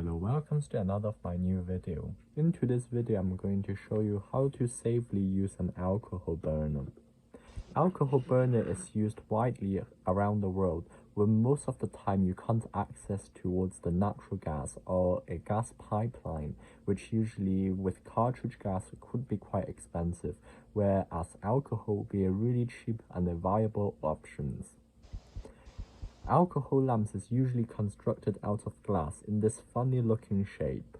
Hello, welcome to another of my new video. In today's video, I'm going to show you how to safely use an alcohol burner. Alcohol burner is used widely around the world, when most of the time you can't access towards the natural gas or a gas pipeline, which usually with cartridge gas could be quite expensive, whereas alcohol would be a really cheap and a viable option. Alcohol lamps is usually constructed out of glass in this funny looking shape,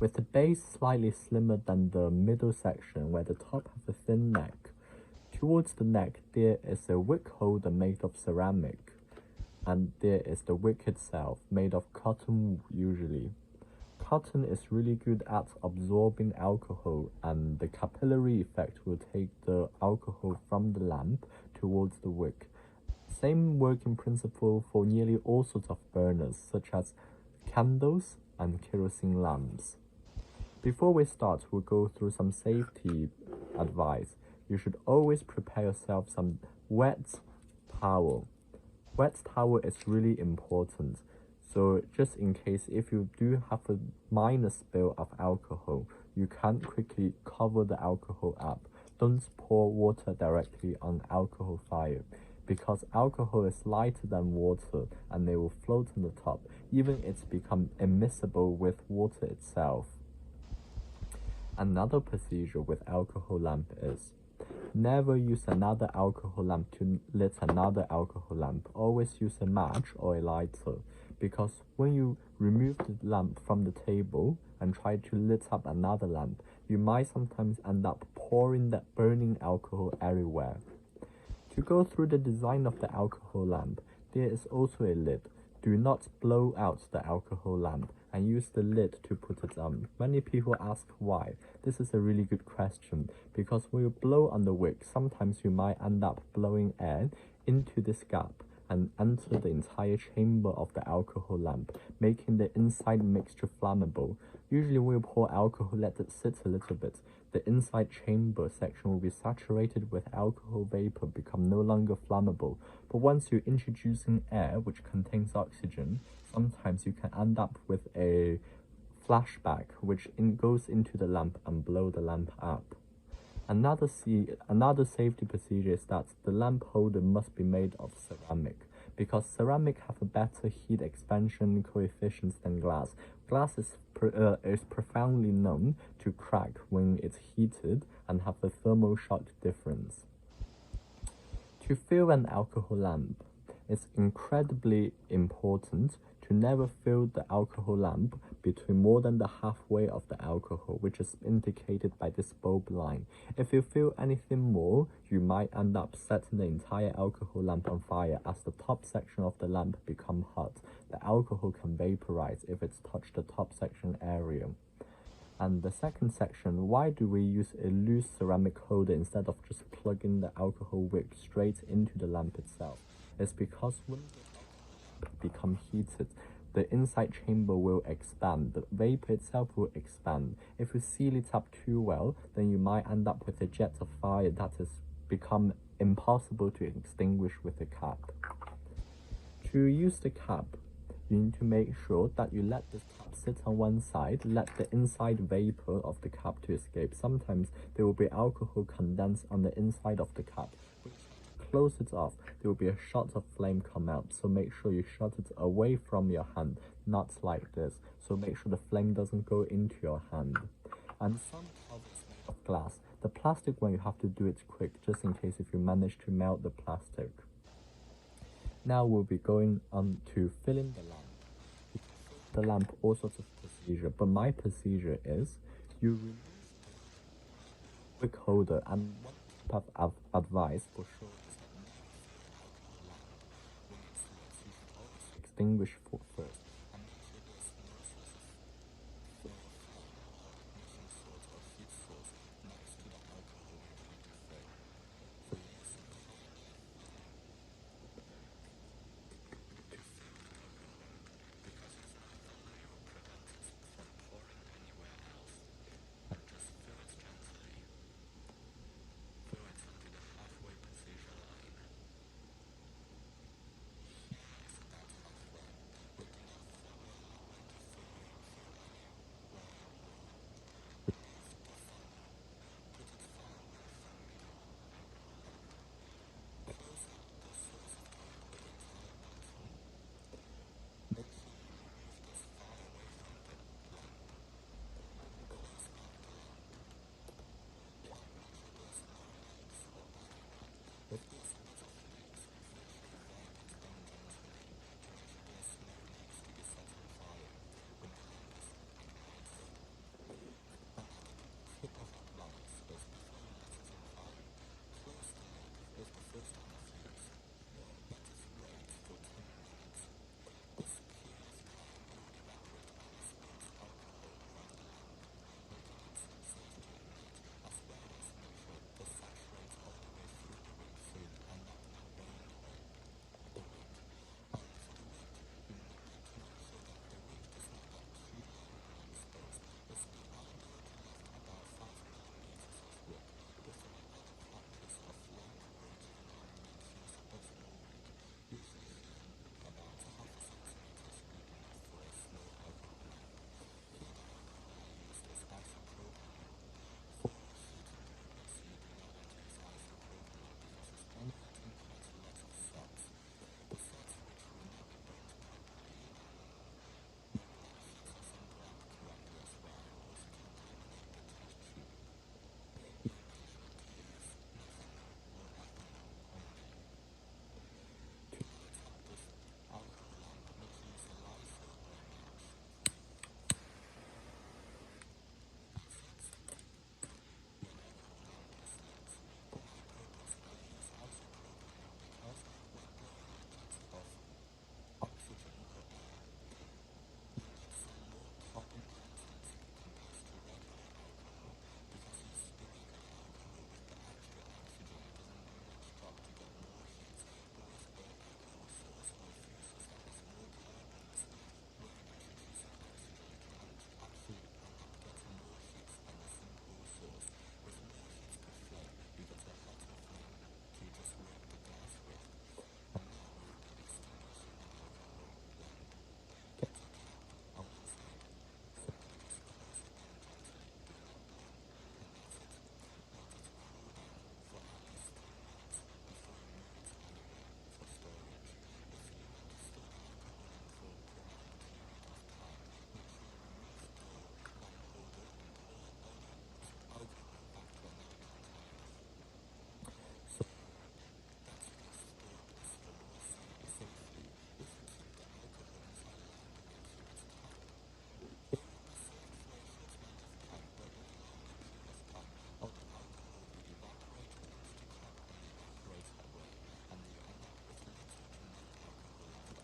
with the base slightly slimmer than the middle section where the top has a thin neck. Towards the neck there is a wick holder made of ceramic, and there is the wick itself made of cotton usually. Cotton is really good at absorbing alcohol, and the capillary effect will take the alcohol from the lamp towards the wick. Same working principle for nearly all sorts of burners, such as candles and kerosene lamps. Before we start, we'll go through some safety advice. You should always prepare yourself some wet towel. Wet towel is really important. So just in case if you do have a minor spill of alcohol, you can't quickly cover the alcohol up. Don't pour water directly on alcohol fire, because alcohol is lighter than water and they will float on the top, even it's become immiscible with water itself. Another procedure with alcohol lamp is never use another alcohol lamp to lit another alcohol lamp. Always use a match or a lighter, because when you remove the lamp from the table and try to lit up another lamp, you might sometimes end up pouring that burning alcohol everywhere. To go through the design of the alcohol lamp, there is also a lid. Do not blow out the alcohol lamp and use the lid to put it on. Many people ask why. This is a really good question, because when you blow on the wick, sometimes you might end up blowing air into this gap and enter the entire chamber of the alcohol lamp, making the inside mixture flammable. Usually when you pour alcohol, let it sit a little bit. The inside chamber section will be saturated with alcohol vapor, become no longer flammable. But once you're introducing air, which contains oxygen, sometimes you can end up with a flashback, which goes into the lamp and blow the lamp up. Another safety procedure is that the lamp holder must be made of ceramic, because ceramic have a better heat expansion coefficients than glass. Glass is profoundly known to crack when it's heated and have a thermal shock difference. To fill an alcohol lamp, it's incredibly important to never fill the alcohol lamp between more than the halfway of the alcohol, which is indicated by this bulb line. If you fill anything more, you might end up setting the entire alcohol lamp on fire. As the top section of the lamp become hot, the alcohol can vaporize if it's touched the top section area. And the second section, why do we use a loose ceramic holder instead of just plugging the alcohol wick straight into the lamp itself? It's because when the lamp becomes heated, the inside chamber will expand, the vapor itself will expand. If you seal it up too well, then you might end up with a jet of fire that has become impossible to extinguish with a cap. To use the cap, you need to make sure that you let the cap sit on one side, let the inside vapor of the cap to escape. Sometimes there will be alcohol condensed on the inside of the cap. Close it off, there will be a shot of flame come out, so make sure you shut it away from your hand, not like this, so make sure the flame doesn't go into your hand. And some covers made of glass. The plastic one, you have to do it quick, just in case if you manage to melt the plastic. Now we'll be going on to filling the lamp. You can fill the lamp all sorts of procedure, but my procedure is you remove the wick holder, and one tip of advice for sure is extinguish first.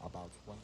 about 1